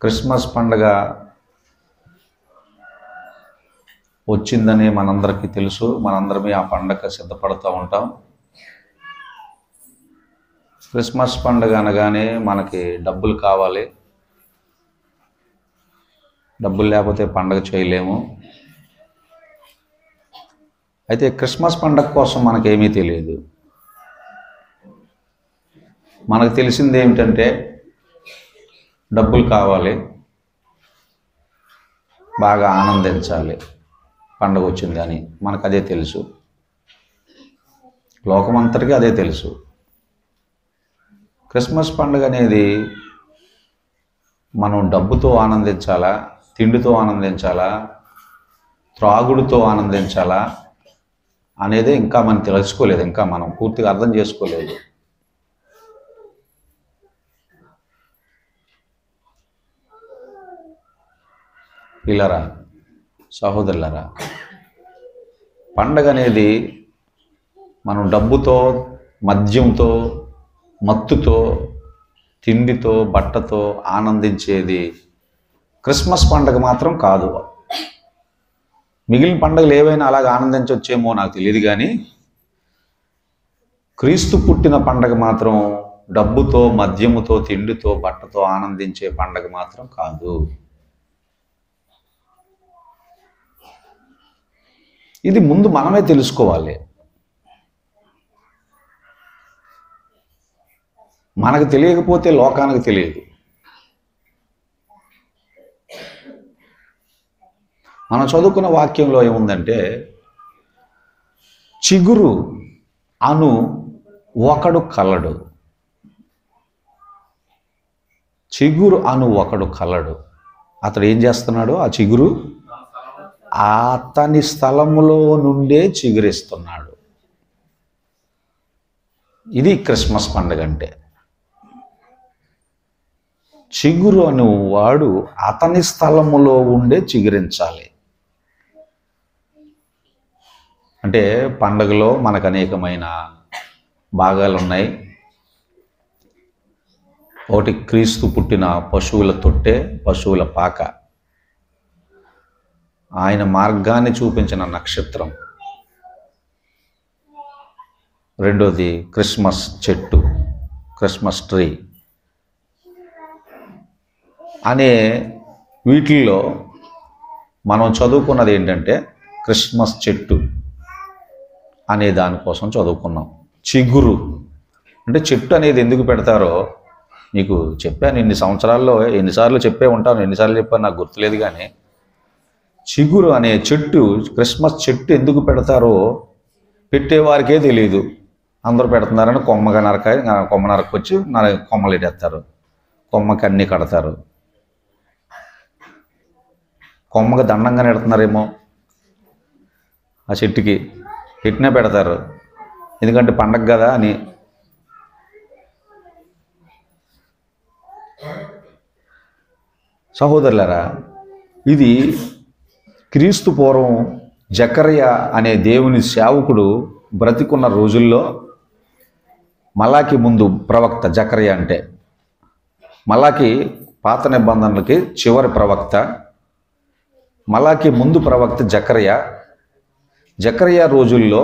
Christmas పండుగ వచ్చిందని మనందరికీ తెలుసు. మనందరమే ఆ పండుగ సిద్ధపడుతూ ఉంటాం. క్రిస్మస్ పండుగ అనగానే మనకి డబ్బులు కావాలి. డబ్బులు లేకపోతే పండుగ చేయలేము. అయితే క్రిస్మస్ పండుగ కోసం మనకేమీ తెలియదు. మనకు తెలిసింది ఏమిటంటే డబ్బులు కావాలి, బాగా ఆనందించాలి, పండుగ వచ్చింది అని మనకు అదే తెలుసు. లోకమంతటికీ అదే తెలుసు. క్రిస్మస్ పండుగ అనేది మనం డబ్బుతో ఆనందించాలా, తిండితో ఆనందించాలా, త్రాగుడుతో ఆనందించాలా అనేది ఇంకా మనం తెలుసుకోలేదు, ఇంకా మనం పూర్తిగా అర్థం చేసుకోలేదు. పిల్లరా, సహోదరులరా, పండగ అనేది మనం డబ్బుతో, మద్యంతో, మత్తుతో, తిండితో, బట్టతో ఆనందించేది క్రిస్మస్ పండగ మాత్రం కాదు. మిగిలిన పండుగలు ఏవైనా అలాగ ఆనందించవచ్చేమో నాకు తెలియదు, కానీ క్రీస్తు పుట్టిన పండగ మాత్రం డబ్బుతో, మద్యముతో, తిండితో, బట్టతో ఆనందించే పండగ మాత్రం కాదు. ఇది ముందు మనమే తెలుసుకోవాలి. మనకు తెలియకపోతే లోకానికి తెలియదు. మనం చదువుకున్న వాక్యంలో ఏముందంటే, చిగురు అను ఒకడు కలడు. చిగురు అను ఒకడు కలడు. అతడు ఏం చేస్తున్నాడు? ఆ చిగురు అతని స్థలములో నుండే చిగురిస్తున్నాడు. ఇది క్రిస్మస్ పండుగ అంటే. చిగురు అను వాడు అతని స్థలములో ఉండే చిగురించాలి. అంటే పండుగలో మనకు అనేకమైన భాగాలు ఉన్నాయి. ఒకటి క్రీస్తు పుట్టిన పశువుల తొట్టె, పశువుల పాక, ఆయన మార్గాన్ని చూపించిన నక్షత్రం. రెండోది క్రిస్మస్ చెట్టు, క్రిస్మస్ ట్రీ అనే వీటిల్లో మనం చదువుకున్నది ఏంటంటే క్రిస్మస్ చెట్టు అనే దానికోసం చదువుకున్నాం. చిగురు అంటే చెట్టు అనేది ఎందుకు పెడతారో నీకు చెప్పాను. ఇన్ని సంవత్సరాల్లో ఎన్నిసార్లు చెప్పే ఉంటాను, ఎన్నిసార్లు చెప్పాను నాకు గుర్తులేదు, కానీ చిగురు అనే చెట్టు, క్రిస్మస్ చెట్టు ఎందుకు పెడతారో పెట్టేవారికే తెలియదు. అందరూ పెడుతున్నారని కొమ్మగా కొమ్మ నరకొచ్చి కొమ్మలు ఎట్టేస్తారు, కొమ్మకి అన్నీ కడతారు. కొమ్మకి దండంగా నెడుతున్నారేమో, ఆ చెట్టుకి పెట్టినా పెడతారు, ఎందుకంటే పండగ కదా అని. సహోదరులారా, ఇది క్రీస్తు పూర్వం జకర్యా అనే దేవుని సేవకుడు బ్రతికున్న రోజుల్లో, మలాకి ముందు ప్రవక్త జకర్యా అంటే, మలాకి పాత నిబంధనలకి చివరి ప్రవక్త, మలాకి ముందు ప్రవక్త జకర్యా. జకర్యా రోజుల్లో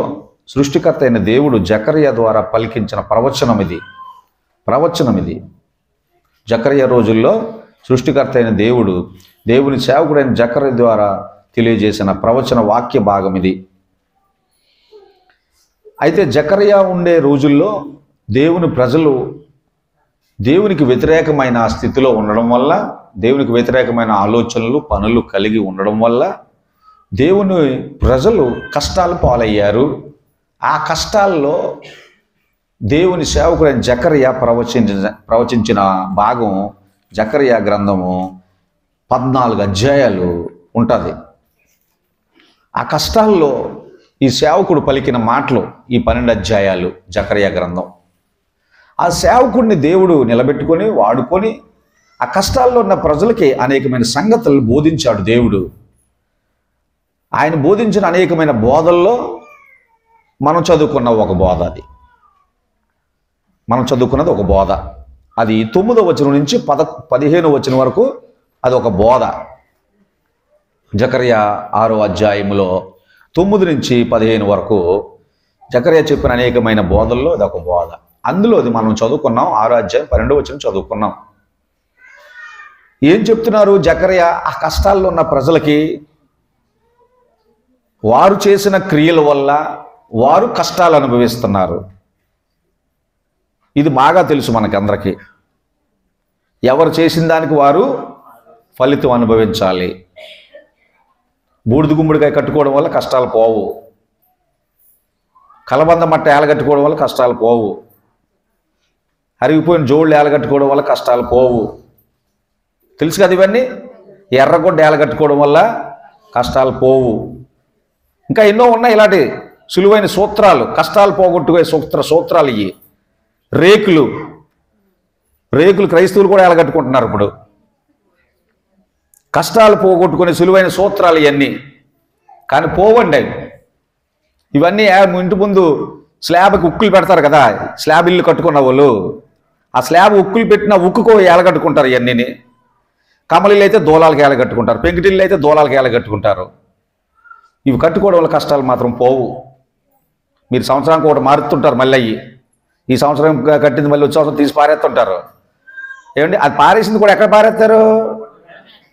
సృష్టికర్త అయిన దేవుడు జకర్యా ద్వారా పలికించిన ప్రవచనం ఇది. జకర్యా రోజుల్లో సృష్టికర్త అయిన దేవుడు దేవుని సేవకుడైన జకర్యా ద్వారా తెలియజేసిన ప్రవచన వాక్య భాగం ఇది. అయితే జకర్యా ఉండే రోజుల్లో దేవుని ప్రజలు దేవునికి వ్యతిరేకమైన స్థితిలో ఉండడం వల్ల, దేవునికి వ్యతిరేకమైన ఆలోచనలు, పనులు కలిగి ఉండడం వల్ల దేవుని ప్రజలు కష్టాలు పాలయ్యారు. ఆ కష్టాల్లో దేవుని సేవకుడైన జకర్యా ప్రవచించిన భాగం, జకర్యా గ్రంథము 14 అధ్యాయాలు ఉంటుంది. ఆ కష్టాల్లో ఈ సేవకుడు పలికిన మాటలు ఈ 12 అధ్యాయాలు జకర్యా గ్రంథం. ఆ సేవకుడిని దేవుడు నిలబెట్టుకొని వాడుకొని ఆ కష్టాల్లో ఉన్న ప్రజలకి అనేకమైన సంగతులు బోధించాడు దేవుడు. ఆయన బోధించిన అనేకమైన బోధల్లో మనం చదువుకున్న ఒక బోధ, మనం చదువుకున్నది ఒక బోధ. అది 9వ వచనం నుంచి 15వ వచనం వరకు అది ఒక బోధ. జకర్యా 6వ అధ్యాయంలో 9 నుంచి 15 వరకు జకర్యా చెప్పిన అనేకమైన బోధల్లో ఇది ఒక బోధ. అందులో అది మనం చదువుకున్నాం. 6వ అధ్యాయం 12వ వచనం చదువుకున్నాం. ఏం చెప్తున్నారు జకర్యా? ఆ కష్టాల్లో ఉన్న ప్రజలకి వారు చేసిన క్రియల వల్ల వారు కష్టాలు అనుభవిస్తున్నారు. ఇది బాగా తెలుసు మనకందరికీ. ఎవరు చేసిన దానికి వారు ఫలితం అనుభవించాలి. బూడిద గుమ్మడికాయ కట్టుకోవడం వల్ల కష్టాలు పోవు. కలబంద మట్ట ఏలగట్టుకోవడం వల్ల కష్టాలు పోవు. అరిగిపోయిన జోళ్ళు ఏలగట్టుకోవడం వల్ల కష్టాలు పోవు. తెలుసు కదా ఇవన్నీ. ఎర్రగొడ్డ ఏలగట్టుకోవడం వల్ల కష్టాలు పోవు. ఇంకా ఎన్నో ఉన్నాయి ఇలాంటి సులువైన సూత్రాలు, కష్టాలు పోగొట్టుకునే సూత్రాలు ఇవి. రేకులు క్రైస్తవులు కూడా ఏలగట్టుకుంటున్నారు ఇప్పుడు. కష్టాలు పోగొట్టుకునే సులువైన సూత్రాలు ఇవన్నీ. కానీ పోవండి అవి. ఇవన్నీ ఇంటి ముందు స్లాబ్కి ఉక్కులు పెడతారు కదా, స్లాబ్ ఇల్లు కట్టుకున్న వాళ్ళు. ఆ స్లాబ్ ఉక్కులు పెట్టిన ఉక్కుకో ఏలగట్టుకుంటారు. ఇవన్నీ కమలిల్లు అయితే దూలాలకు ఏలగట్టుకుంటారు, పెంకిటిల్లు అయితే దూలాలకు ఏలగట్టుకుంటారు. ఇవి కట్టుకోవడం వల్ల కష్టాలు మాత్రం పోవు. మీరు సంవత్సరానికి ఒకటి మారుతుంటారు. మళ్ళీ అయ్యి ఈ సంవత్సరం కట్టింది మళ్ళీ వచ్చే సంవత్సరం తీసి పారేస్తుంటారు. ఏమండి, అది పారేసింది కూడా ఎక్కడ పారేస్తారు?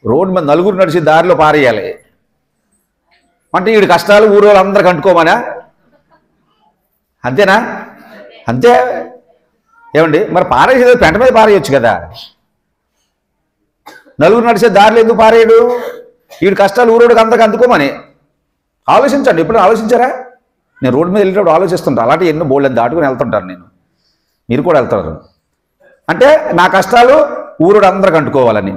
రోడ్డు మీద నలుగురు నడిచి దారిలో పారేయాలి. అంటే వీడి కష్టాలు ఊరు వాళ్ళందరికి అంటుకోమనా? అంతేనా? అంతే. ఏమండి, మరి పారేసేది పెంట మీద పారేయచ్చు కదా. నలుగురు నడిచే దారిలో ఎందుకు పారేయడు? వీడి కష్టాలు ఊరోడికి అందరికి అందుకోమని ఆలోచించండి. ఎప్పుడు ఆలోచించారా? నేను రోడ్డు మీద వెళ్ళేటప్పుడు ఆలోచిస్తుంటాను. అలాంటి ఎన్నో బోళ్ళని దాటుకుని వెళ్తుంటాను నేను. మీరు కూడా వెళ్తారు. అంటే నా కష్టాలు ఊరోడు అందరికి అంటుకోవాలని.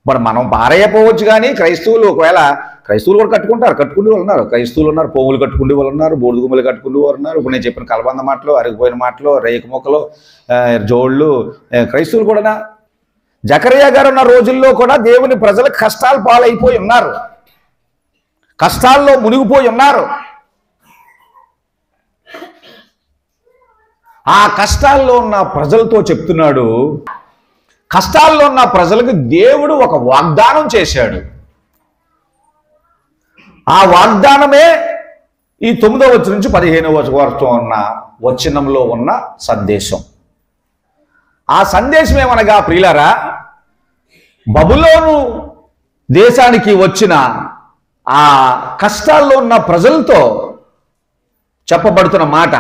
మరి మనం పారేయపోవచ్చు. కానీ క్రైస్తవులు ఒకవేళ క్రైస్తవులు కూడా కట్టుకునే వాళ్ళు ఉన్నారు. క్రైస్తవులు ఉన్నారు, పోగులు కట్టుకునే వాళ్ళు ఉన్నారు, బూడిద గుమ్మలు కట్టుకునే వాళ్ళు ఉన్నారు. ఇప్పుడు నేను చెప్పిన కలబంద మాటలు, అరిగిపోయిన మాటలు, రేకు మొక్కలు, జోళ్ళు క్రైస్తవులు కూడా. జకర్యా గారు ఉన్న రోజుల్లో కూడా దేవుని ప్రజలకు కష్టాలు పాలైపోయి ఉన్నారు, కష్టాల్లో మునిగిపోయి ఉన్నారు. ఆ కష్టాల్లో ఉన్న ప్రజలతో చెప్తున్నాడు. కష్టాల్లో ఉన్న ప్రజలకు దేవుడు ఒక వాగ్దానం చేశాడు. ఆ వాగ్దానమే ఈ 9వ వచనం నుంచి 15వ వరకు ఉన్న వచనంలో ఉన్న సందేశం. ఆ సందేశం ఏమనగా, ప్రియులారా, బబులోను దేశానికి వచ్చిన ఆ కష్టాల్లో ఉన్న ప్రజలతో చెప్పబడుతున్న మాట,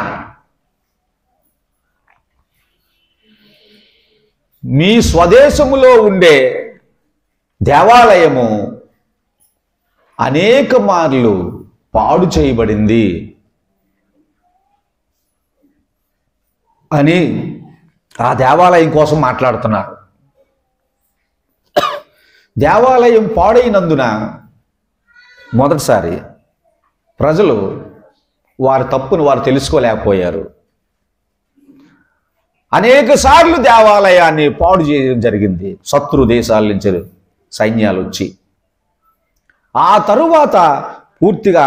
మీ స్వదేశములో ఉండే దేవాలయము అనేక మార్లు పాడు చేయబడింది అని ఆ దేవాలయం కోసం మాట్లాడుతున్నారు. దేవాలయం పాడైనందున మొదటిసారి ప్రజలు వారి తప్పును వారు తెలుసుకోలేకపోయారు. అనేక సార్లు దేవాలయాన్ని పాడు చేయడం జరిగింది, శత్రు దేశాల నుంచి సైన్యాలు వచ్చి. ఆ తరువాత పూర్తిగా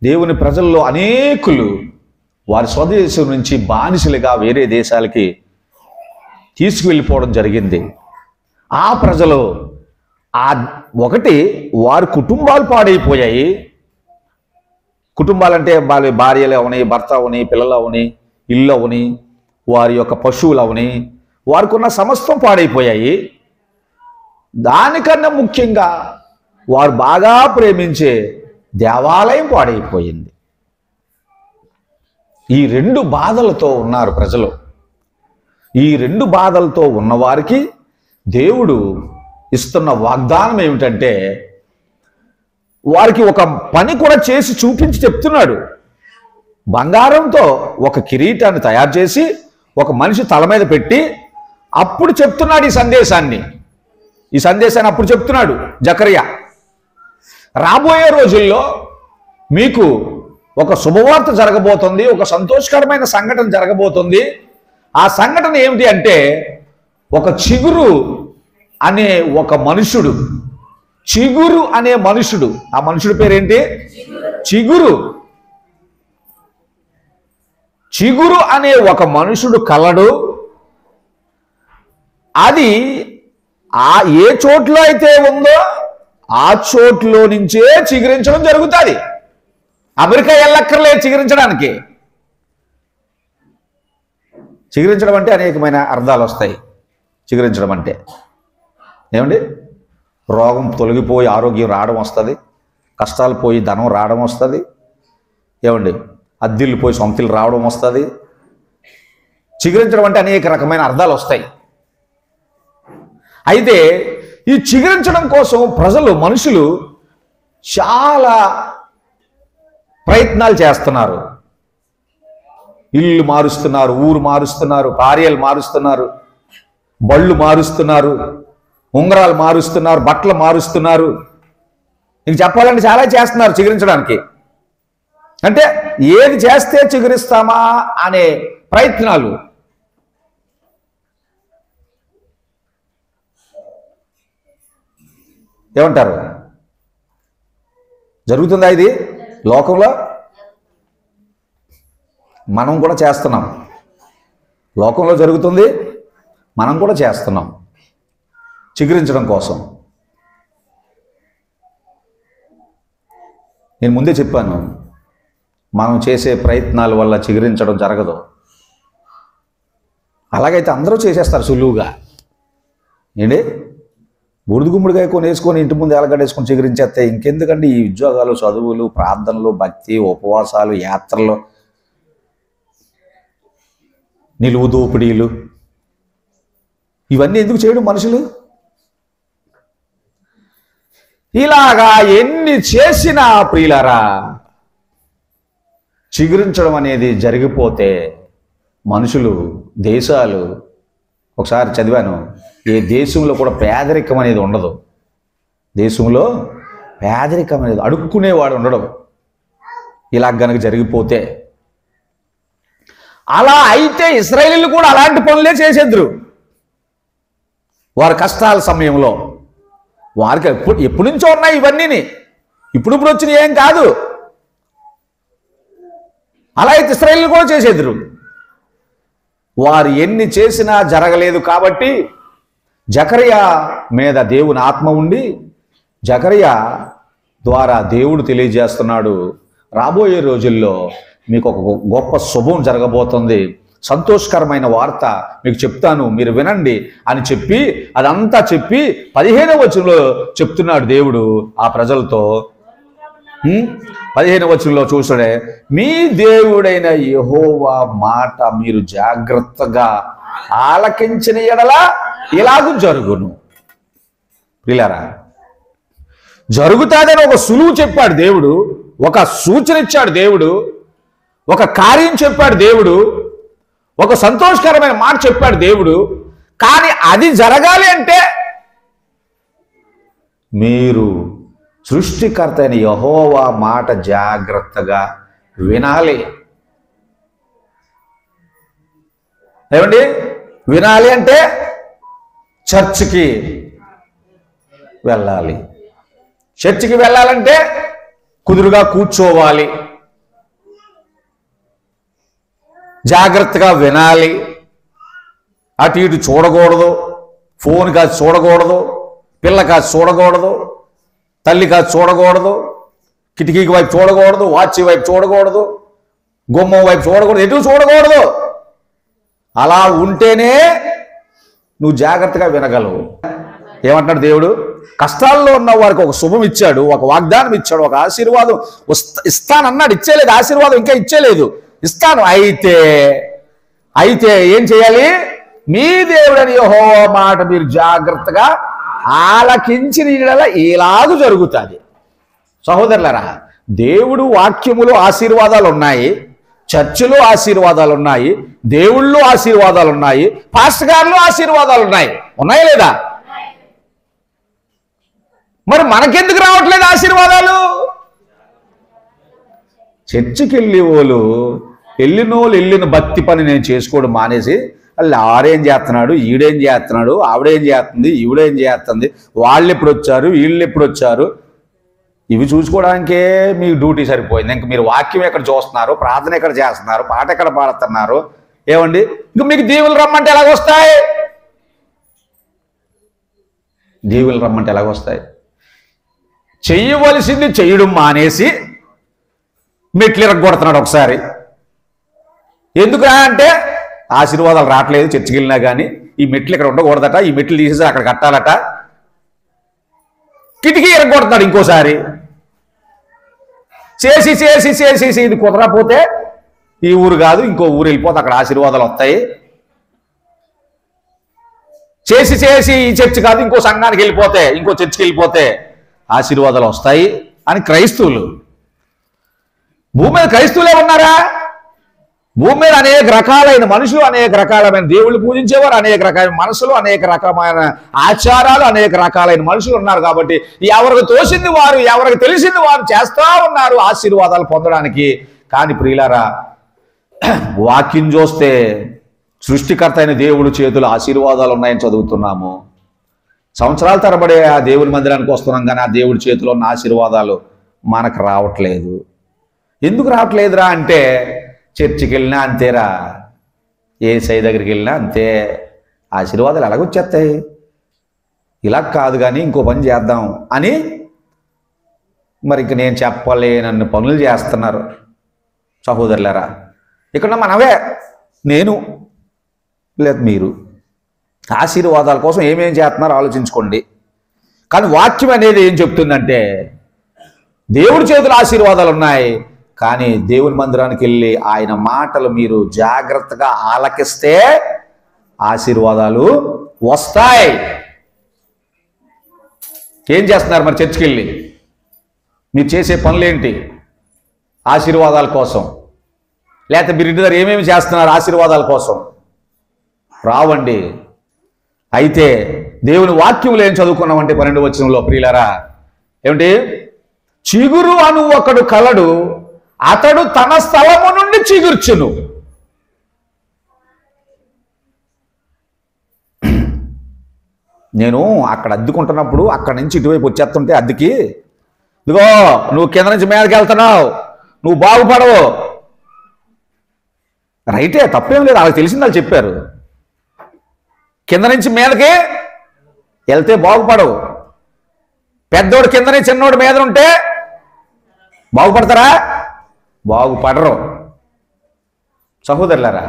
దేవుని ప్రజల్లో అనేకులు వారి స్వదేశం నుంచి బానిసలుగా వేరే దేశాలకి తీసుకువెళ్ళిపోవడం జరిగింది. ఆ ప్రజలు ఒకటి వారి కుటుంబాలు పాడైపోయాయి. కుటుంబాలంటే వాళ్ళ భార్యలు అవని, భర్త అవని, పిల్లలు అవని, ఇల్లు అవని, వారి యొక్క పశువులు అవని, వారికి ఉన్న సమస్తం పాడైపోయాయి. దానికన్నా ముఖ్యంగా వారు బాగా ప్రేమించే దేవాలయం పాడైపోయింది. ఈ 2 బాధలతో ఉన్నారు ప్రజలు. ఈ 2 బాధలతో ఉన్నవారికి దేవుడు ఇస్తున్న వాగ్దానం ఏమిటంటే, వారికి ఒక పని కూడా చేసి చూపించి చెప్తున్నాడు. బంగారంతో ఒక కిరీటాన్ని తయారు చేసి ఒక మనిషి తల మీద పెట్టి అప్పుడు చెప్తున్నాడు ఈ సందేశాన్ని. అప్పుడు చెప్తున్నాడు జకర్యా, రాబోయే రోజుల్లో మీకు ఒక శుభవార్త జరగబోతుంది, ఒక సంతోషకరమైన సంఘటన జరగబోతుంది. ఆ సంఘటన ఏమిటి అంటే, ఒక చిగురు అనే ఒక మనుషుడు, చిగురు అనే మనుషుడు, ఆ మనుషుడి పేరేంటి? చిగురు అనే ఒక మనుషుడు కలడు. అది ఏ చోట్లో అయితే ఉందో ఆ చోట్లో నుంచే చిగురించడం జరుగుతుంది. అమెరికా వెళ్ళక్కర్లేదు చిగురించడానికి. చిగురించడం అంటే అనేకమైన అర్థాలు వస్తాయి. చిగురించడం అంటే ఏమండి, రోగం తొలగిపోయి ఆరోగ్యం రావడం వస్తుంది, కష్టాలు పోయి ధనం రావడం వస్తుంది, ఏమండి అద్దిళ్ళు పోయి సొంతిల్లు రావడం వస్తుంది. చిగురించడం అంటే అనేక రకమైన అర్థాలు వస్తాయి. అయితే ఈ చిగురించడం కోసం మనుషులు చాలా ప్రయత్నాలు చేస్తున్నారు. ఇల్లు మారుస్తున్నారు, ఊరు మారుస్తున్నారు, కార్యాలు మారుస్తున్నారు, బళ్ళు మారుస్తున్నారు, ఉంగరాలు మారుస్తున్నారు, బట్టలు మారుస్తున్నారు. ఇంక చెప్పాలంటే చాలా చేస్తున్నారు చిగురించడానికి. అంటే ఏది చేస్తే చిగురిస్తామా అనే ప్రయత్నాలు. ఏమంటారు? జరుగుతుందా ఇది లోకంలో? మనం కూడా చేస్తున్నాం. లోకంలో జరుగుతుంది, మనం కూడా చేస్తున్నాం చిగురించడం కోసం. నేను ముందే చెప్పాను, మనం చేసే ప్రయత్నాల వల్ల చిగురించడం జరగదు. అలాగైతే అందరూ చేసేస్తారు సులువుగా. ఏంటి, బుడిది గుమ్మడికాయ కొని వేసుకొని ఇంటి ముందు ఎలగడేసుకొని చిగురించేస్తే ఇంకెందుకండి ఈ ఉద్యోగాలు, చదువులు, ప్రార్థనలు, భక్తి, ఉపవాసాలు, యాత్రలు, నిలువు దోపిడీలు, ఇవన్నీ ఎందుకు చేయడం మనుషులు? ఇలాగా ఎన్ని చేసినా ప్రియులారా, చిగురించడం అనేది జరిగిపోతే మనుషులు, దేశాలు, ఒకసారి చదివాను, ఏ దేశంలో కూడా పేదరికం అనేది ఉండదు. దేశంలో పేదరికం అనేది, అడుక్కునేవాడు ఉండడం. ఇలా గనక జరిగిపోతే, అలా అయితే ఇశ్రాయేలీయులు కూడా అలాంటి పనులే చేసేద్దరు. వారి కష్టాల సమయంలో వారికి ఎప్పటి నుంచో ఉన్నాయి ఇవన్నీ, ఇప్పుడు వచ్చినాయి ఏం కాదు. అలా అయితే ఇశ్రాయేలీయులు కూడా చేసేద్దరు. వారు ఎన్ని చేసినా జరగలేదు కాబట్టి జకర్యా మీద దేవుని ఆత్మ ఉండి జకర్యా ద్వారా దేవుడు తెలియజేస్తున్నాడు, రాబోయే రోజుల్లో మీకు ఒక గొప్ప శుభం జరగబోతుంది, సంతోషకరమైన వార్త మీకు చెప్తాను, మీరు వినండి అని చెప్పి అదంతా చెప్పి 15వ వచనంలో చెప్తున్నాడు దేవుడు ఆ ప్రజలతో. 15వ వచనంలో చూసాడే, మీ దేవుడైన యెహోవా మాట మీరు జాగ్రత్తగా ఆలకించిన ఎడల ఇలాగూ జరుగును. ప్రియులారా, జరుగుతాదని ఒక సులువు చెప్పాడు దేవుడు, ఒక సూచన ఇచ్చాడు దేవుడు, ఒక కార్యం చెప్పాడు దేవుడు, ఒక సంతోషకరమైన మాట చెప్పాడు దేవుడు. కానీ అది జరగాలి అంటే మీరు సృష్టికర్త అయిన యెహోవా మాట జాగ్రత్తగా వినాలి. ఏమండి, వినాలి అంటే చర్చికి వెళ్ళాలి. చర్చికి వెళ్ళాలంటే కుదురుగా కూర్చోవాలి, జాగ్రత్తగా వినాలి, అటు ఇటు చూడకూడదు, ఫోన్ కాదు చూడకూడదు, పిల్ల కాదు చూడకూడదు, తల్లి కాదు చూడకూడదు, కిటికీకి వైపు చూడకూడదు, వాచ్ వైపు చూడకూడదు, గుమ్మం వైపు చూడకూడదు, ఎటు చూడకూడదు. అలా ఉంటేనే నువ్వు జాగ్రత్తగా వినగలవు. ఏమంటున్నాడు దేవుడు? కష్టాల్లో ఉన్న వారికి ఒక శుభం ఇచ్చాడు, ఒక వాగ్దానం ఇచ్చాడు, ఒక ఆశీర్వాదం ఇస్తానన్నాడు. ఇచ్చేలేదు, ఆశీర్వాదం ఇంకా ఇచ్చేలేదు, ఇస్తాను. అయితే ఏం చేయాలి? మీ దేవుడని యెహోవా మాట మీరు జాగ్రత్తగా ఆలకించిన యెడల ఇలాగూ జరుగుతుంది. సహోదరులారా, దేవుడు వాక్యములో ఆశీర్వాదాలు ఉన్నాయి, చర్చిలో ఆశీర్వాదాలు ఉన్నాయి, దేవుళ్ళు ఆశీర్వాదాలు ఉన్నాయి, పాస్టర్ గారులు ఆశీర్వాదాలు ఉన్నాయి. ఉన్నాయా లేదా? మరి మనకెందుకు రావట్లేదు ఆశీర్వాదాలు? చర్చికి వెళ్ళిన భక్తి పని నేను చేసుకోవడం మానేసి వాళ్ళు ఆడేం చేస్తున్నాడు, ఈడేం చేస్తున్నాడు, ఆవిడేం చేస్తుంది, ఈవిడేం చేస్తుంది, వాళ్ళు ఎప్పుడు వచ్చారు, వీళ్ళు ఎప్పుడు వచ్చారు, ఇవి చూసుకోవడానికే మీకు డ్యూటీ సరిపోయింది. ఇంక మీరు వాక్యం ఎక్కడ చూస్తున్నారు, ప్రార్థన ఎక్కడ చేస్తున్నారు, పాట ఎక్కడ పాడుతున్నారు, ఏమండి? ఇంక మీకు దీవులు రమ్మంటే ఎలాగొస్తాయి? దీవులు రమ్మంటే ఎలాగొస్తాయి? చెయ్యవలసింది చెయ్యడం మానేసి మెట్లు ఇరగొడుతున్నాడు ఒకసారి. ఎందుకురా అంటే ఆశీర్వాదాలు రావట్లేదు, చర్చికి వెళ్ళినా కానీ ఈ మెట్లు ఇక్కడ ఉండకూడదట, ఈ మెట్లు తీసేసి అక్కడ కట్టాలట, కిటికీ ఇరగొడుతున్నాడు ఇంకోసారి. చేసి చేసి చేసి ఇది కుదరకపోతే ఈ ఊరు కాదు ఇంకో ఊరు వెళ్ళిపోతే అక్కడ ఆశీర్వాదాలు వస్తాయి, చేసి చేసి ఈ చర్చి కాదు ఇంకో సంఘానికి వెళ్ళిపోతే ఇంకో చర్చికి వెళ్ళిపోతే ఆశీర్వాదాలు వస్తాయి అని క్రైస్తవులు. భూమి మీద క్రైస్తవులే ఉన్నారా? భూమి మీద అనేక రకాలైన మనుషులు, అనేక రకాలమైన దేవుళ్ళు పూజించేవారు, అనేక రకాలైన మనసులు, అనేక రకమైన ఆచారాలు, అనేక రకాలైన మనుషులు ఉన్నారు. కాబట్టి ఎవరికి తోసింది వారు, ఎవరికి తెలిసింది వారు చేస్తా ఉన్నారు ఆశీర్వాదాలు పొందడానికి. కానీ ప్రియులారా, వాక్యం చూస్తే సృష్టికర్త అయిన దేవుడు చేతులు ఆశీర్వాదాలు ఉన్నాయని చదువుతున్నాము. సంవత్సరాల తరబడి ఆ దేవుని మందిరానికి వస్తున్నాం కానీ ఆ దేవుడి చేతిలో ఉన్న ఆశీర్వాదాలు మనకు రావట్లేదు. ఎందుకు రావట్లేదురా అంటే చర్చికి వెళ్ళినా అంతేరా, ఏసై దగ్గరికి వెళ్ళినా అంతే, ఆశీర్వాదాలు ఎలాగొచ్చేస్తాయి? ఇలా కాదు కానీ ఇంకో పని చేద్దాం అని మరి ఇంక నేను చెప్పలేనన్ని పనులు చేస్తున్నారు సహోదరులారా. ఇక్కడ మనవే, నేను లేదు మీరు ఆశీర్వాదాల కోసం ఏమేం చేస్తున్నారో ఆలోచించుకోండి. కానీ వాక్యం అనేది ఏం చెప్తుందంటే దేవుడి చేతులు ఆశీర్వాదాలు ఉన్నాయి, కానీ దేవుని మందిరానికి వెళ్ళి ఆయన మాటలు మీరు జాగ్రత్తగా ఆలకిస్తే ఆశీర్వాదాలు వస్తాయి. ఏం చేస్తున్నారు మరి చర్చికి వెళ్ళి? మీరు చేసే పనులేంటి ఆశీర్వాదాల కోసం? లేకపోతే మీరు ఇంటి దగ్గర ఏమేమి చేస్తున్నారు ఆశీర్వాదాల కోసం? రావండి. అయితే దేవుని వాక్యంలో ఏం చదువుకున్నామంటే 12వ వచనంలో ప్రియులారా, ఏమిటి? చిగురు అను ఒకడు కలడు, అతడు తన స్థలము నుండి చిగుర్చును. నేను అక్కడ అద్దుకుంటున్నప్పుడు అక్కడి నుంచి ఇటువైపు వచ్చేస్తుంటే అద్దెకి, ఇదిగో నువ్వు కింద నుంచి మీదకి వెళ్తున్నావు, నువ్వు బాగుపడవు. రైటే, తప్పేం లేదు, వాళ్ళకి తెలిసింది వాళ్ళు చెప్పారు. కింద నుంచి మీదకి వెళ్తే బాగుపడవు. పెద్దోడు కిందని చిన్నోడు మీద ఉంటే బాగుపడతారా? బాగుపడరు. సహోదరులారా,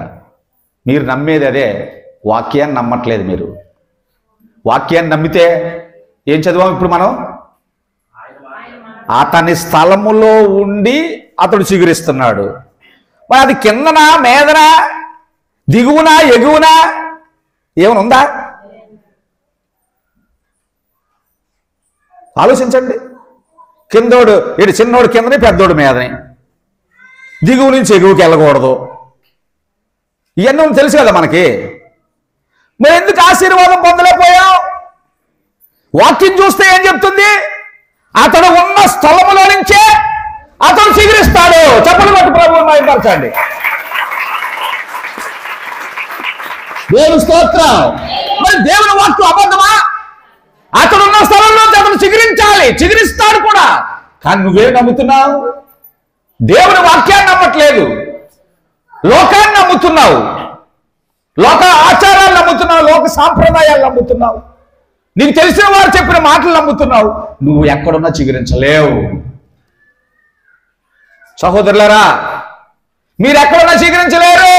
మీరు నమ్మేది అదే, వాక్యాన్ని నమ్మట్లేదు. మీరు వాక్యాన్ని నమ్మితే ఏం చదివాం ఇప్పుడు మనం? అతని స్థలములో ఉండి అతడు చిగురిస్తున్నాడు. మరి అది కిందనా మీదనా దిగువనా ఎగువనా ఏమైనా ఉందా? ఆలోచించండి. కిందోడు ఇటు చిన్నోడు కిందని పెద్దోడు మీదని, దిగువ నుంచి ఎగువకి వెళ్ళకూడదు. ఇవన్నీ తెలుసు కదా మనకి. మరి ఎందుకు ఆశీర్వాదం పొందలేకపోయాం? వాక్యం చూస్తే ఏం చెప్తుంది? అతడు ఉన్న స్థలములో నుంచే అతడు చిగురిస్తాడు. చెప్పలు పట్టు ప్రభువుని మహిమపరచండి. దేవుని స్తోత్రం. మరి దేవుని వాక్యం అబద్ధమా? అతడున్న స్థలంలో అతడు చిగురించాలి, చిగురిస్తాడు కూడా. కానీ నువ్వేం నమ్ముతున్నావు? దేవుని వాక్యాన్ని నమ్మట్లేదు, లోకాన్ని నమ్ముతున్నావు, లోక ఆచారాలు నమ్ముతున్నావు, లోక సాంప్రదాయాలు నమ్ముతున్నావు, నీకు తెలిసిన వారు చెప్పిన మాటలు నమ్ముతున్నావు. నువ్వు ఎక్కడున్నా చిగురించలేవు. సహోదరులారా, మీరు ఎక్కడున్నా చిగురించలేరు.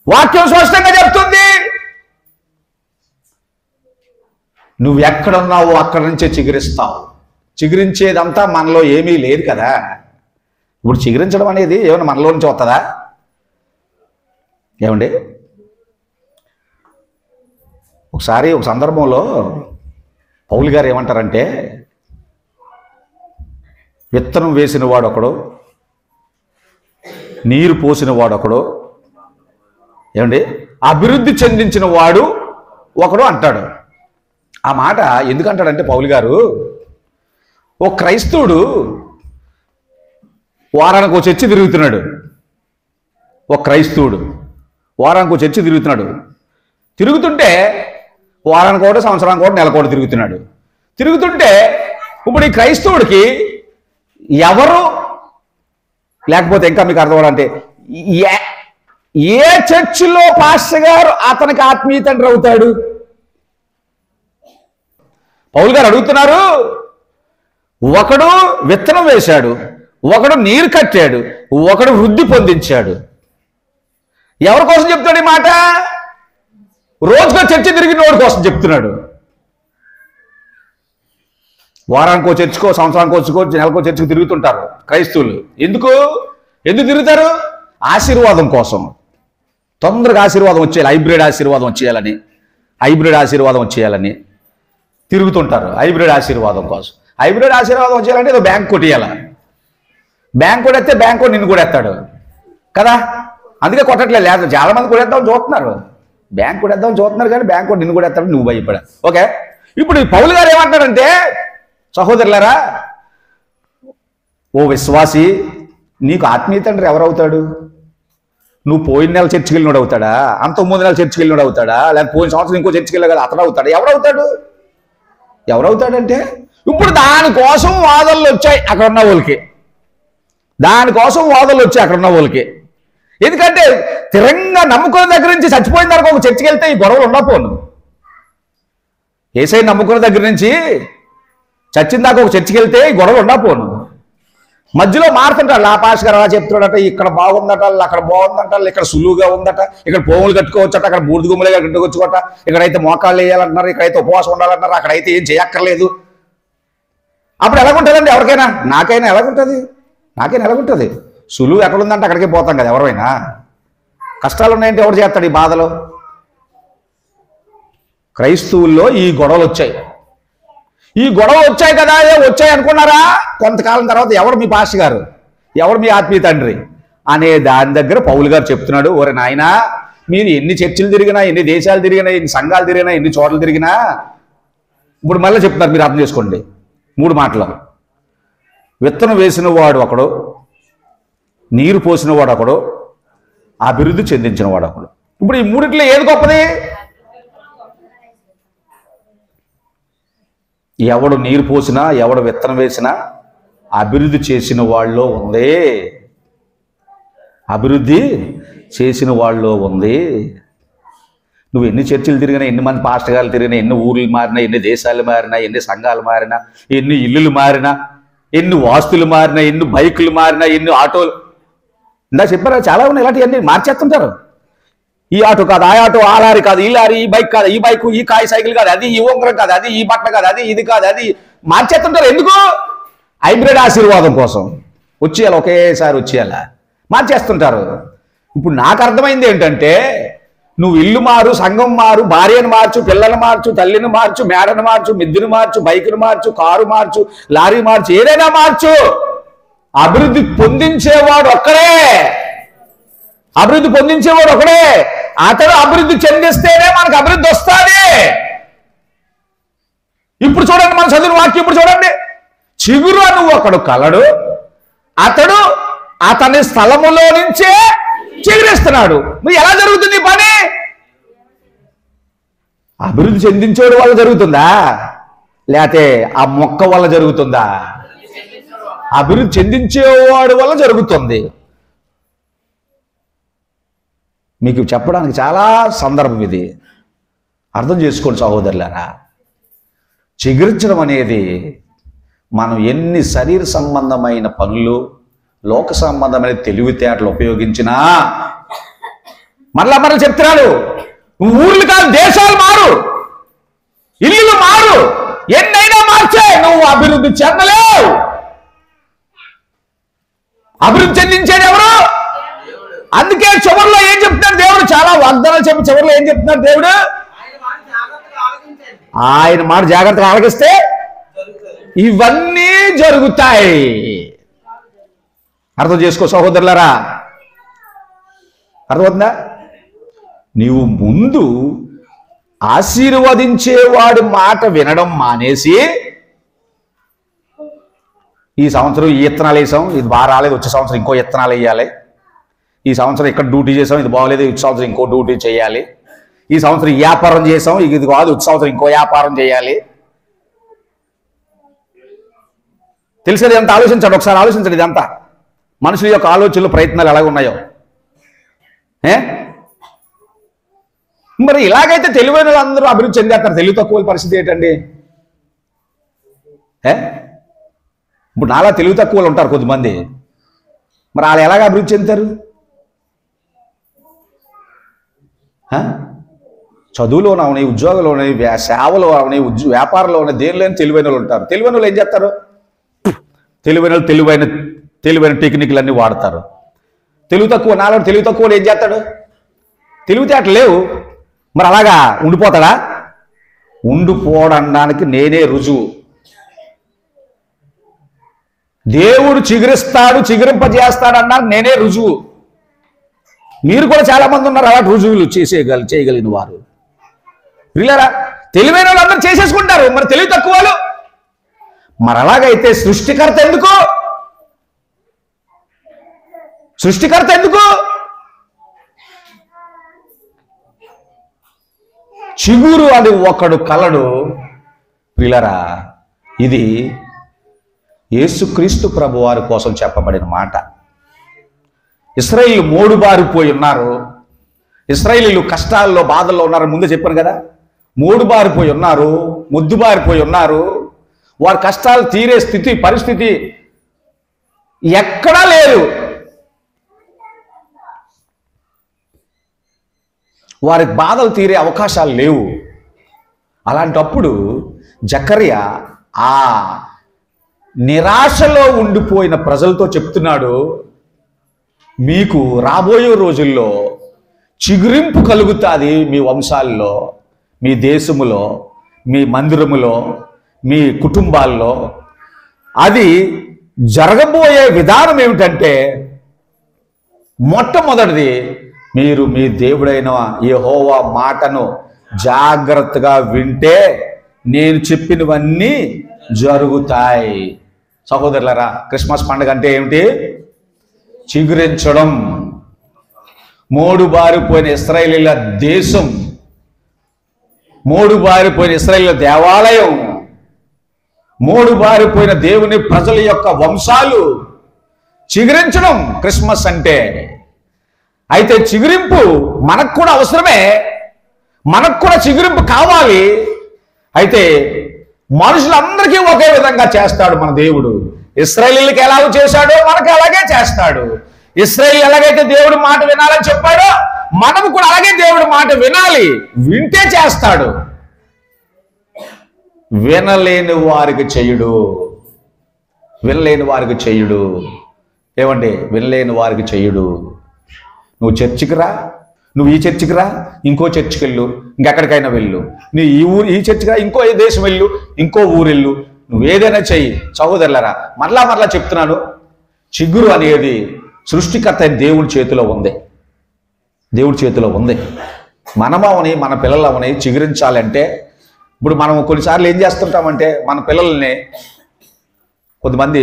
వాక్యం స్పష్టంగా చెప్తుంది. నువ్వు ఎక్కడున్నావో అక్కడి నుంచే చిగురిస్తావు. చిగురించేదంతా మనలో ఏమీ లేదు కదా. ఇప్పుడు చిగురించడం అనేది ఏమైనా మనలో నుంచి వస్తుందా? ఏమండి, ఒకసారి ఒక సందర్భంలో పౌలు గారు ఏమంటారంటే, విత్తనం వేసిన వాడు ఒకడు, నీరు పోసిన వాడు ఒకడు, ఏమండి అభివృద్ధి చెందించిన వాడు ఒకడు అంటాడు. ఆ మాట ఎందుకంటాడంటే పౌలు గారు, ఓ క్రైస్తవుడు వారానికి ఒక చర్చి తిరుగుతున్నాడు. ఒక క్రైస్తవుడు వారానికి ఒక చర్చి తిరుగుతున్నాడు. తిరుగుతుంటే వారానికి ఒకటి, సంవత్సరానికి ఒకటి, నెలకోటి తిరుగుతున్నాడు. తిరుగుతుంటే ఇప్పుడు ఈ క్రైస్తవుడికి ఎవరు, లేకపోతే ఇంకా మీకు అర్థం అవ్వాలంటే ఏ చర్చిలో పాస్టర్ గారు అతనికి ఆత్మీయ తండ్రి అవుతాడు? పౌలు గారు అడుగుతున్నారు, ఒకడు విత్తనం వేశాడు, ఒకడు నీరు కట్టాడు, ఒకడు వృద్ధి పొందించాడు. ఎవరి కోసం చెప్తాడు ఈ మాట? రోజుగా చర్చ తిరిగిన వాడి కోసం చెప్తున్నాడు. వారానికో చర్చకో, సంవత్సరానికో చర్చకో, నెలకో చర్చకు తిరుగుతుంటారు క్రైస్తవులు. ఎందుకు తిరుగుతారు? ఆశీర్వాదం కోసం. తొందరగా ఆశీర్వాదం వచ్చేయాలి, హైబ్రిడ్ ఆశీర్వాదం వచ్చేయాలని తిరుగుతుంటారు. హైబ్రిడ్ ఆశీర్వాదం కోసం. హైబ్రిడ్ ఆశీర్వాదం వచ్చేయాలంటే ఏదో బ్యాంక్ కొట్టేయాల. బ్యాంక్ కొట్టేస్తే బ్యాంక్ నిన్ను కొడేస్తాడు కదా. అందుకే కొట్టట్లేదు. లేదు, చాలా మంది కొడేద్దామని చూస్తున్నారు. బ్యాంక్ కొడేద్దామని చూస్తున్నారు కానీ బ్యాంక్ కూడా నిన్ను కొడేస్తాడు, నువ్వు భయపడా. ఓకే, ఇప్పుడు పౌలు గారు ఏమంటాడంటే, సహోదరులారా, ఓ విశ్వాసి, నీకు ఆత్మీయ తండ్రి ఎవరవుతాడు? నువ్వు పోయిన నెల చర్చికి వెళ్ళినోడు అవుతాడా? అంత 3 నెలల చర్చికి వెళ్ళినోడు అవుతాడా? లేకపోతే పోయిన సంవత్సరం ఇంకో చర్చికి వెళ్ళా కదా, అతడు అవుతాడు? ఎవరవుతాడంటే, ఇప్పుడు దానికోసం వాదనలు వచ్చాయి అక్కడ ఉన్న వాళ్ళకి. ఎందుకంటే తిరంగా నమ్ముకున్న దగ్గర నుంచి చచ్చిపోయిన దాకా ఒక చర్చికి వెళ్తే ఈ గొడవలు ఉండకపోను. యేసయ్య నమ్ముకున్న దగ్గర నుంచి చచ్చిన దాకా ఒక చర్చికి వెళ్తే ఈ గొడవలు ఉండకపోను. మధ్యలో మారుతుంటాడు. ఆ పాస్ గారు అలా చెప్తున్నాడట, ఇక్కడ బాగుందట, అక్కడ బాగుందట, ఇక్కడ సులువుగా ఉందట, ఇక్కడ పోములు కట్టుకోవచ్చట, అక్కడ బూడిద గుమ్మలుగా కట్టుకోవచ్చుట, ఇక్కడైతే మోకాళ్ళు వేయాలంటున్నారు, ఇక్కడైతే ఉపవాసం ఉండాలంటున్నారు, అక్కడైతే ఏం చేయక్కర్లేదు. అప్పుడు ఎలాగుంటుందండి? ఎవరికైనా, నాకైనా ఎలాగుంటుంది? సులువు ఎక్కడుందంటే అక్కడికే పోతాం కదా. ఎవరైనా కష్టాలు ఉన్నాయంటే ఎవరు చేస్తాడు ఈ బాధలో? క్రైస్తవుల్లో ఈ గొడవలు వచ్చాయి. కదా, వచ్చాయి అనుకున్నారా? కొంతకాలం తర్వాత ఎవరు మీ పాస్టర్ గారు, ఎవరు మీ ఆత్మీయ తండ్రి అనే దాని దగ్గర పౌలు గారు చెప్తున్నాడు, ఓరే నాయనా, మీరు ఎన్ని చర్చిలు తిరిగినా, ఎన్ని దేశాలు తిరిగినా, ఎన్ని సంఘాలు తిరిగినా, ఎన్ని చోట్ల తిరిగినా, ఇప్పుడు మళ్ళీ చెప్తున్నారు, మీరు అర్థం చేసుకోండి. 3 మాటలు. విత్తనం వేసిన వాడు ఒకడు, నీరు పోసిన వాడు ఒకడు, అభివృద్ధి చెందించిన వాడు ఒకడు. ఇప్పుడు ఈ మూడిట్లో ఏది గొప్పది? ఎవడు నీరు పోసినా, ఎవడు విత్తనం వేసినా అభివృద్ధి చేసిన వాళ్ళలో ఉంది. నువ్వు ఎన్ని చర్చిలు తిరిగినా, ఎన్ని మంది పాస్టర్ గారు తిరిగినా, ఎన్ని ఊర్లు మారినా, ఎన్ని దేశాలు మారినా, ఎన్ని సంఘాలు మారినా, ఎన్ని ఇల్లులు మారినా, ఎన్ని వాస్తులు మారినా, ఎన్ని బైకులు మారినా, ఎన్ని ఆటోలు, ఇందా చెప్పారా, చాలా ఉన్నాయి ఇలాంటివన్నీ మార్చేస్తుంటారు. ఈ ఆటో కాదు, ఆ ఆటో, ఆ లారీ కాదు, ఈ లారీ, ఈ బైక్ కాదు, ఈ బైక్, ఈ కాయ సైకిల్ కాదు, అది ఈ ఉంగరం కాదు, అది ఈ బట్ట కాదు, అది ఇది కాదు, అది మార్చేస్తుంటారు. ఎందుకు? హైబ్రిడ్ ఆశీర్వాదం కోసం. వచ్చేయాలి, ఒకేసారి వచ్చేయాల మార్చేస్తుంటారు. ఇప్పుడు నాకు అర్థమైంది ఏంటంటే, నువ్వు ఇల్లు మారు, సంఘం మారు, భార్యను మార్చు, పిల్లలు మార్చు, తల్లిని మార్చు, మేడను మార్చు, మిద్దును మార్చు, బైకును మార్చు, కారు మార్చు, లారీ మార్చు, ఏదైనా మార్చు, అభివృద్ధి పొందించేవాడు ఒక్కడే. అతడు అభివృద్ధి చెందిస్తేనే మనకు అభివృద్ధి వస్తుంది. ఇప్పుడు చూడండి, మన చదువు వాక్యం ఇప్పుడు చూడండి. చిగురు అని ఒకడు కలడు, అతడు అతని స్థలములో నుంచే చిగురిస్తున్నాడు. మరి ఎలా జరుగుతుంది ఈ పని? అభివృద్ధి చెందించేవాడు వల్ల జరుగుతుందా, లేకపోతే ఆ మొక్క వల్ల జరుగుతుందా? అభివృద్ధి చెందించేవాడు వల్ల జరుగుతుంది. మీకు చెప్పడానికి చాలా సందర్భం ఇది, అర్థం చేసుకోండి సహోదరులారా. చిగురించడం అనేది మనం ఎన్ని శరీర సంబంధమైన పనులు, లోక సంబంధమైన తెలివితేటలు ఉపయోగించినా, మరలా చెప్తున్నాడు, ఊర్లు కాదు, దేశాలు మారు, ఇల్లులు మారు, ఎన్నైనా మార్చే, నువ్వు అభివృద్ధి చెందలేవు. అభివృద్ధి చెందించేది ఎవరు? అందుకే చివరిలో ఏం చెప్తున్నాడు దేవుడు? చాలా వాగ్దానాలు చెప్పి చివరిలో ఏం చెప్తున్నాడు దేవుడు? ఆయన మాట జాగ్రత్తగా ఆలకిస్తే ఇవన్నీ జరుగుతాయి. అర్థం చేసుకో సహోదరులారా, అర్థమవుతుందా? నీవు ముందు ఆశీర్వదించేవాడి మాట వినడం మానేసి, ఈ సంవత్సరం ఈ ఇత్తనాలు వేసాం, ఇది బాగా రాలేదు, వచ్చే సంవత్సరం ఇంకో ఇత్తనాలు వేయాలి, ఈ సంవత్సరం ఇక్కడ డ్యూటీ చేసాం, ఇది బాగోలేదు, వచ్చే సంవత్సరం ఇంకో డ్యూటీ చేయాలి, ఈ సంవత్సరం ఈ వ్యాపారం చేసాం, ఇది కాదు, వచ్చే సంవత్సరం ఇంకో వ్యాపారం చేయాలి. తెలిసేది ఎంత ఆలోచించండి, ఒకసారి ఆలోచించండి. ఇదంతా మనుషుల యొక్క ఆలోచనలు, ప్రయత్నాలు ఎలాగ ఉన్నాయో. మరి ఇలాగైతే తెలివైన వాళ్ళందరూ అభివృద్ధి చెందేస్తారు. తెలివి తక్కువ పరిస్థితి ఏంటండి? ఏ ఇప్పుడు నాలా తెలివి తక్కువలు ఉంటారు కొద్దిమంది, మరి వాళ్ళు ఎలాగ అభివృద్ధి చెందుతారు? చదువులో ఉన్నాయి, ఉద్యోగంలో ఉన్నాయి, సేవలో ఉన్నాయి, వ్యాపారంలో ఉన్నాయి, దేనిలో తెలివైన వాళ్ళు ఉంటారు. తెలివైన వాళ్ళు ఏం చేస్తారు? తెలివైన టెక్నిక్లన్నీ వాడతారు. తెలివి తక్కువ నాలో తెలివి తక్కువ ఏం చేస్తాడు? తెలివితేటలు లేవు, మరి అలాగా ఉండిపోతాడా? ఉండిపోవడానికి నేనే రుజువు. దేవుడు చిగురిస్తాడు, చిగురింపజేస్తాడన్నా నేనే రుజువు. మీరు కూడా చాలా మంది ఉన్నారు అలాంటి రుజువులు చేయగలిగిన వారు. వీళ్ళరా తెలివైన వాళ్ళు అందరూ చేసేసుకుంటారు, మరి తెలివి తక్కువ వాళ్ళు. మరి అలాగైతే సృష్టికర్త ఎందుకు? సృష్టికర్త ఎందుకు? చిగురు అది ఒకడు కలడు. ప్రియులరా, ఇది యేసుక్రీస్తు ప్రభువారి కోసం చెప్పబడిన మాట. ఇశ్రాయేలు మోడుబారిపోయి ఉన్నారు. ఇశ్రాయేలీలు కష్టాల్లో బాధల్లో ఉన్నారు. ముందే చెప్పాను కదా, మోడుబారిపోయి ఉన్నారు, ముద్దుబారిపోయి ఉన్నారు. వారి కష్టాలు తీరే పరిస్థితి ఎక్కడా లేదు. వారి బాధలు తీరే అవకాశాలు లేవు. అలాంటప్పుడు జకర్యా ఆ నిరాశలో ఉండిపోయిన ప్రజలతో చెప్తున్నాడు, మీకు రాబోయే రోజుల్లో చిగురింపు కలుగుతుంది. మీ వంశాల్లో, మీ దేశములో, మీ మందిరములో, మీ కుటుంబాల్లో. అది జరగబోయే విధానం ఏమిటంటే, మొట్టమొదటిది మీరు మీ దేవుడైన యెహోవా మాటను జాగ్రత్తగా వింటే నేను చెప్పినవన్నీ జరుగుతాయి. సహోదరులారా, క్రిస్మస్ పండుగ అంటే ఏమిటి? చిగురించడం. మోడుబారిపోయిన ఇశ్రాయేలీల దేశం, మోడుబారిపోయిన ఇశ్రాయేలీల దేవాలయం, మోడుబారిపోయిన దేవుని ప్రజల యొక్క వంశాలు చిగురించడం క్రిస్మస్ అంటే. అయితే చిగురింపు మనకు కూడా అవసరమే, మనకు కూడా చిగురింపు కావాలి. అయితే మనుషులందరికీ ఒకే విధంగా చేస్తాడు మన దేవుడు. ఇశ్రాయేలీయులకు ఎలాగో చేశాడో మనకు అలాగే చేస్తాడు. ఇశ్రాయేలు ఎలాగైతే దేవుడి మాట వినాలని చెప్పాడో మనము కూడా అలాగే దేవుడి మాట వినాలి. వింటే చేస్తాడు. వినలేని వారికి చెయ్యడు, వినలేని వారికి చెయ్యడు. ఏమండి? వినలేని వారికి చెయ్యడు. నువ్వు చర్చికి రా, నువ్వు ఈ చర్చికి రా, ఇంకో చర్చికి వెళ్ళు, ఇంకెక్కడికైనా వెళ్ళు. నీ ఈ చర్చికి రా, ఇంకో దేశం వెళ్ళు, ఇంకో ఊరు వెళ్ళు, నువ్వు ఏదైనా చెయ్యి. సహోదరులారా, మరలా చెప్తున్నాను, చిగురు అనేది సృష్టికర్త అయిన దేవుడి చేతిలో ఉంది. దేవుడి చేతిలో ఉంది. మనమవని మన పిల్లలవని చిగురించాలంటే, ఇప్పుడు మనం కొన్నిసార్లు ఏం చేస్తుంటామంటే, మన పిల్లల్ని కొంతమంది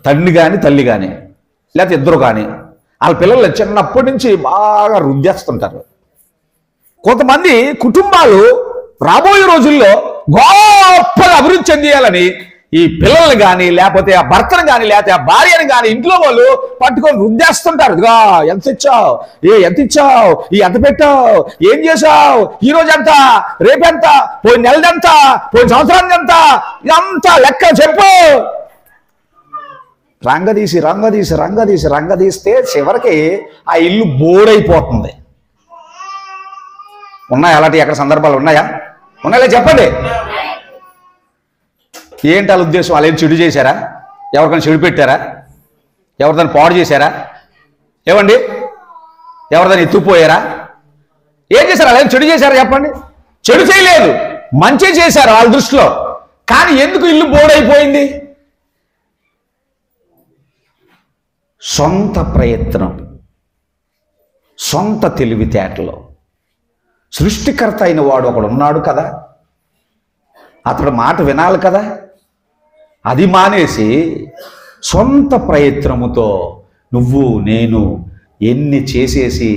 తండ్రి కానీ తల్లి కానీ లేకపోతే ఇద్దరు కానీ వాళ్ళ పిల్లల్ని చిన్నప్పటి నుంచి బాగా రుద్దేస్తుంటారు. కొంతమంది కుటుంబాలు రాబోయే రోజుల్లో గొప్పగా అభివృద్ధి చెందేయాలని ఈ పిల్లల్ని కానీ లేకపోతే ఆ భర్తను కానీ లేకపోతే ఆ భార్యను కానీ ఇంట్లో వాళ్ళు పట్టుకొని రుద్దేస్తుంటారు. ఇదిగా ఎంత ఇచ్చావు, ఎంత ఇచ్చావు, ఎంత పెట్టావు, ఏం చేసావు, ఈ రోజు ఎంత, రేపెంత, పోయిన నెలదంత, పోయిన సంవత్సరానికి ఎంత, ఇదంతా లెక్క చెప్పు. రంగదీస్తే చివరికి ఆ ఇల్లు బోడైపోతుంది. ఉన్నాయా అలాంటి ఎక్కడ సందర్భాలు ఉన్నాయా? ఉన్నాయా చెప్పండి. ఏంటి వాళ్ళ ఉద్దేశం? వాళ్ళు ఏం చెడు చేశారా? ఎవరికైనా చెడు పెట్టారా? ఎవరిదాన్ని పాడు చేశారా? ఏమండి? ఎవరిదాన్ని ఎత్తుకుపోయారా? ఏం చేశారు? వాళ్ళు ఏం చెడు చేశారా చెప్పండి? చెడు చేయలేదు, మంచి చేశారు వాళ్ళ దృష్టిలో. కానీ ఎందుకు ఇల్లు బోడైపోయింది? సొంత ప్రయత్నం, సొంత తెలివితేటలో. సృష్టికర్త అయిన వాడు ఒకడు ఉన్నాడు కదా, అతడు మాట వినాలి కదా. అది మానేసి సొంత ప్రయత్నముతో నువ్వు నేను ఎన్ని చేసేసి,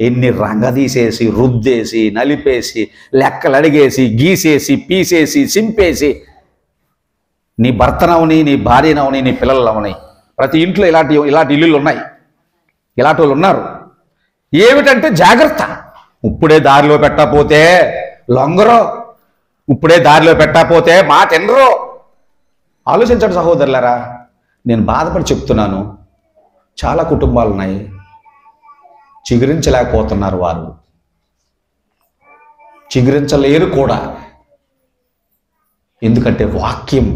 ఎన్ని రంగదీసేసి, రుద్దేసి, నలిపేసి, లెక్కలు అడిగేసి, గీసేసి, పీసేసి, సింపేసి, నీ భర్తనవని, నీ భార్యనవని, నీ పిల్లలవని, ప్రతి ఇంట్లో ఇలాంటి ఇల్లులు ఉన్నాయి. ఇలాంటి వాళ్ళు ఉన్నారు. ఏమిటంటే జాగ్రత్త. ఇప్పుడే దారిలో పెట్టకపోతే లొంగరో, ఇప్పుడే దారిలో పెట్టకపోతే మాట ఎనరో, ఆలోచించండి సహోదరులారా, నేను బాధపడి చెప్తున్నాను. చాలా కుటుంబాలు ఉన్నాయి, చిగురించలేకపోతున్నారు, వారు చిగురించలేరు కూడా. ఎందుకంటే వాక్యం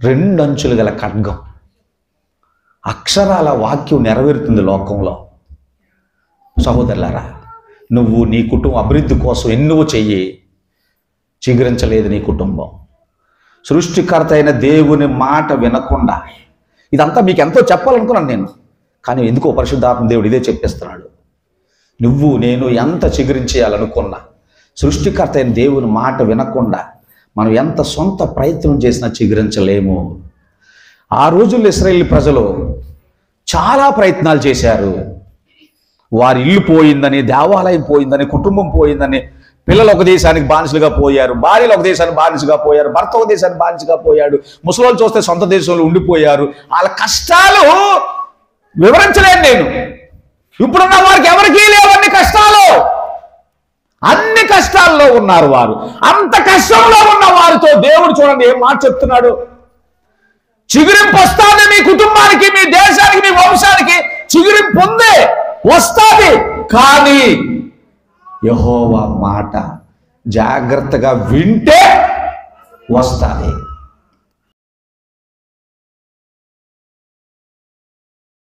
రెండంచులు గల ఖడ్గం. అక్షరాల వాక్యం నెరవేరుతుంది లోకంలో. సహోదరులారా, నువ్వు నీ కుటుంబం అభివృద్ధి కోసం ఎన్నో చెయ్యి, చిగురించలేదు నీ కుటుంబం. సృష్టికర్త అయిన దేవుని మాట వినకుండా, ఇదంతా మీకు ఎంతో చెప్పాలనుకున్నాను నేను, కానీ ఎందుకో పరిశుద్ధాత్మ దేవుడు ఇదే చెప్పిస్తున్నాడు. నువ్వు నేను ఎంత చిగురించేయాలనుకున్నా, సృష్టికర్త అయిన దేవుని మాట వినకుండా మనం ఎంత సొంత ప్రయత్నం చేసినా చిగురించలేము. ఆ రోజుల్లో ఇశ్రాయేలు ప్రజలు చాలా ప్రయత్నాలు చేశారు. వారి ఇల్లు పోయిందని, దేవాలయం పోయిందని, కుటుంబం పోయిందని, పిల్లలు ఒక దేశానికి బానిసలుగా పోయారు, భార్యలు ఒక దేశానికి బానిసగా పోయారు, భర్త ఒక దేశానికి బానిసగా పోయాడు, ముసలోళ్ళు చూస్తే సొంత దేశంలో ఉండిపోయారు. వాళ్ళ కష్టాలు వివరించలేను నేను. ఇప్పుడున్న వారికి ఎవరికీ లేవు అన్ని కష్టాలు. అన్ని కష్టాల్లో ఉన్నారు వారు. అంత కష్టంలో ఉన్న వారితో దేవుడు చూడండి ఏం మాట చెప్తున్నాడు. చిగురింపు వస్తుంది మీ కుటుంబానికి, మీ దేశానికి, మీ వంశానికి చిగురింపు ఉంది, వస్తుంది. కానీ యెహోవా మాట జాగ్రత్తగా వింటే వస్తుంది.